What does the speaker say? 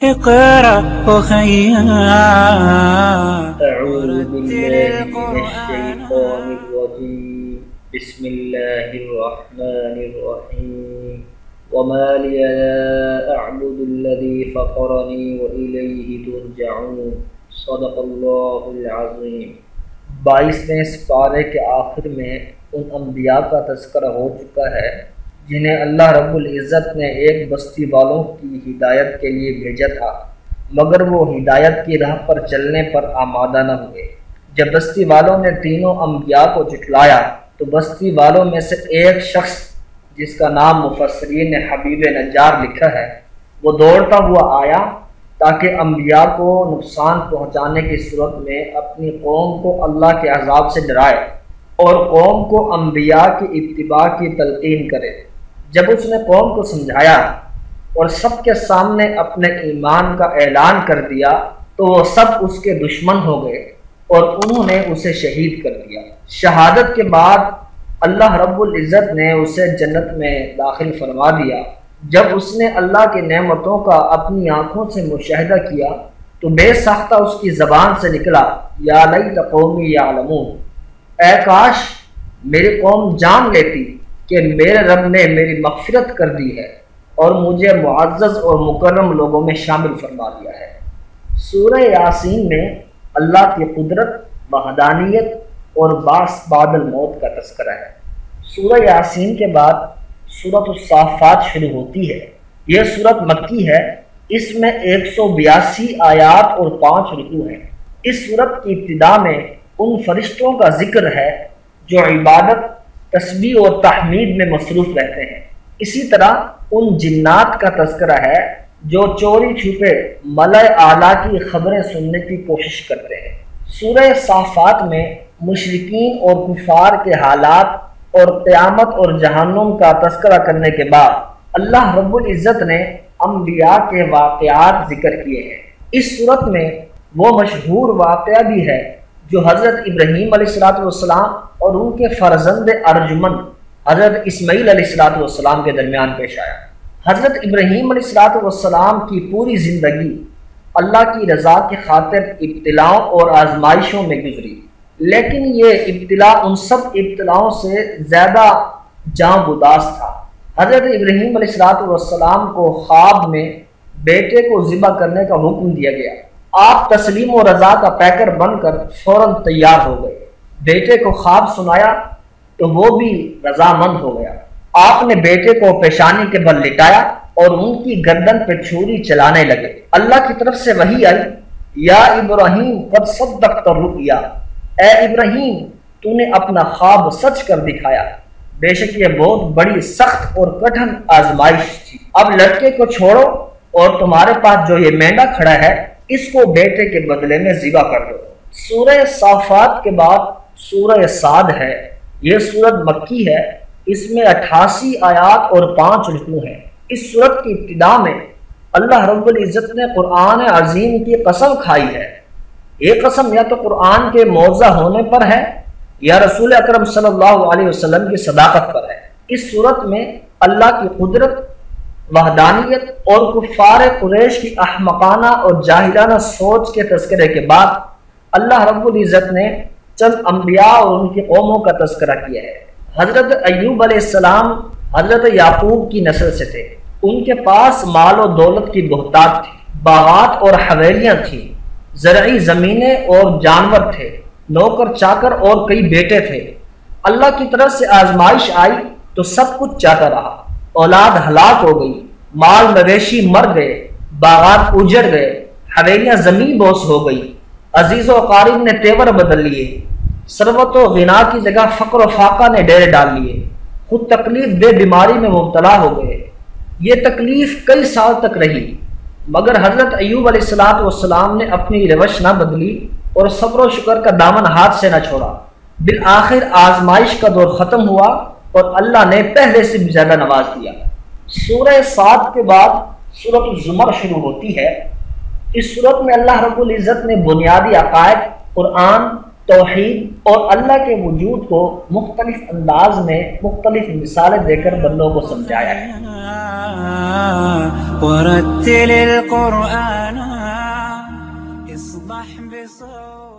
اقرأ وخيا أعوذ بالله من الشيطان الرجيم بسم الله الرحمن الرحيم وما لي لا أعبد الذي فطرني وإليه ترجعون صدق الله العظيم 22ویں سپارے کے آخر میں ان انبیاء کا تذکرہ ہو چکا ہے جنہیں اللہ رب العزت نے ایک بستی والوں کی ہدایت کے لیے بھیجا تھا، مگر وہ ہدایت کی راہ پر چلنے پر آمادہ نہ ہوئے۔ جب بستی والوں نے تینوں انبیاء کو جھٹلایا تو بستی والوں میں سے ایک شخص جس کا نام مفسرین نے حبیب نجار لکھا ہے، وہ دوڑتا ہوا آیا تاکہ انبیاء کو نقصان پہنچانے کی صورت میں اپنی قوم کو اللہ کے عذاب سے ڈرائے اور قوم کو انبیاء کی اتباع کی تلقین کرے۔ جب اس نے قوم کو سمجھایا اور سب کے سامنے اپنے ایمان کا اعلان کر دیا تو وہ سب اس کے دشمن ہو گئے اور انہوں نے اسے شہید کر دیا۔ شہادت کے بعد اللہ رب العزت نے اسے جنت میں داخل فرما دیا۔ جب اس نے اللہ کی نعمتوں کا اپنی آنکھوں سے مشاہدہ کیا تو بے ساختہ اس کی زبان سے نکلا، یا لیت قومی یعلمون، اے کاش میری قوم جان لیتی کہ میرے رب نے میری مغفرت کر دی ہے اور مجھے معزز اور مکرم لوگوں میں شامل فرما دیا ہے۔ سورہ یاسین میں اللہ کی قدرت، وحدانیت اور بعد الموت کا تذکرہ ہے۔ سورہ یاسین کے بعد سورۃ الصافات شروع ہوتی ہے۔ یہ سورت مکی ہے، اس میں 182 آیات اور 5 رکوع ہیں۔ اس سورت کی ابتدا میں ان فرشتوں کا ذکر ہے جو عبادت، تسبیح اور تحمید میں مصروف رہتے ہیں۔ اسی طرح ان جنات کا تذکرہ ہے جو چوری چھپے ملائے اعلیٰ کی خبریں سننے کی کوشش کرتے ہیں۔ سورہ صافات میں مشرکین اور کفار کے حالات اور قیامت اور جہنم کا تذکرہ کرنے کے بعد اللہ رب العزت نے انبیاء کے واقعات ذکر کیے ہیں۔ اس صورت میں وہ مشہور واقعہ بھی ہے جو حضرت ابراہیم علیہ السلام اور ان کے فرزند ارجمند حضرت اسماعیل علیہ السلام کے درمیان پیش آیا۔ حضرت ابراہیم علیہ السلام کی پوری زندگی اللہ کی رضا کی خاطر ابتلاؤں اور آزمائشوں میں گزری، لیکن یہ ابتلا ان سب ابتلاؤں سے زیادہ جاں گداز تھا۔ حضرت ابراہیم علیہ السلام کو خواب میں بیٹے کو ذبح کرنے کا حکم دیا گیا۔ آپ تسلیم و رضا کا پیکر بن کر فوراً تیار ہو گئے۔ بیٹے کو خواب سنایا تو وہ بھی رضامند ہو گیا۔ آپ نے بیٹے کو پیشانی کے بل لٹایا اور ان کی گردن پہ چھری چلانے لگے۔ اللہ کی طرف سے وحی آئی، یا ابراہیم قد صدقت الرؤیا، اے ابراہیم تو نے اپنا خواب سچ کر دکھایا، بے شک یہ بہت بڑی سخت اور کٹھن آزمائش تھی۔ اب لڑکے کو چھوڑو اور تمہارے پاس جو یہ مینڈا کھڑا ہے اس کو بیٹے کے بدلے میں ذبح کر دو۔ سورہ صافات کے بعد سورہ صاد ہے۔ یہ سورت مکی ہے، اس میں 88 آیات اور 5 رکوع ہیں۔ اس سورت کی ابتدا میں اللہ رب العزت نے قرآن عظیم کی قسم کھائی ہے۔ یہ قسم یا تو قرآن کے موضع ہونے پر ہے یا رسول اکرم صلی اللہ علیہ وسلم کی صداقت پر ہے۔ اس سورت میں اللہ کی قدرت، وحدانیت اور کفار قریش کی احمقانہ اور جاہلانہ سوچ کے تذکرے کے بعد اللہ رب العزت نے چند انبیاء اور ان کی قوموں کا تذکرہ کیا ہے۔ حضرت ایوب علیہ السلام حضرت یعقوب کی نسل سے تھے۔ ان کے پاس مال و دولت کی بہتات تھی، باغات اور حویلیاں تھیں، زرعی زمینیں اور جانور تھے، نوکر چاکر اور کئی بیٹے تھے۔ اللہ کی طرف سے آزمائش آئی تو سب کچھ چاہتا رہا، اولاد ہلاک ہو گئی، مال مویشی مر گئے، باغات اجڑ گئے، حویلیاں زمین بوس ہو گئی، عزیز و اقارب نے تیور بدل لیے، ثروت و غنا کی جگہ فقر و فاقہ نے ڈیرے ڈال لیے، خود تکلیف دے بیماری میں مبتلا ہو گئے۔ یہ تکلیف کئی سال تک رہی، مگر حضرت ایوب علیہ السلام نے اپنی روش نہ بدلی اور صبر و شکر کا دامن ہاتھ سے نہ چھوڑا۔ بالآخر آزمائش کا دور ختم ہوا اور اللہ نے پہلے سے بھی زیادہ نواز دیا۔ سورہ صاد کے بعد سورۃ الزمر شروع ہوتی ہے۔ اس سورت میں اللہ رب العزت نے بنیادی عقائد، قرآن، توحید اور اللہ کے وجود کو مختلف انداز میں مختلف مثالیں دے کر بندوں کو سمجھایا ہے۔ ورتل القرآن اصبح بصوت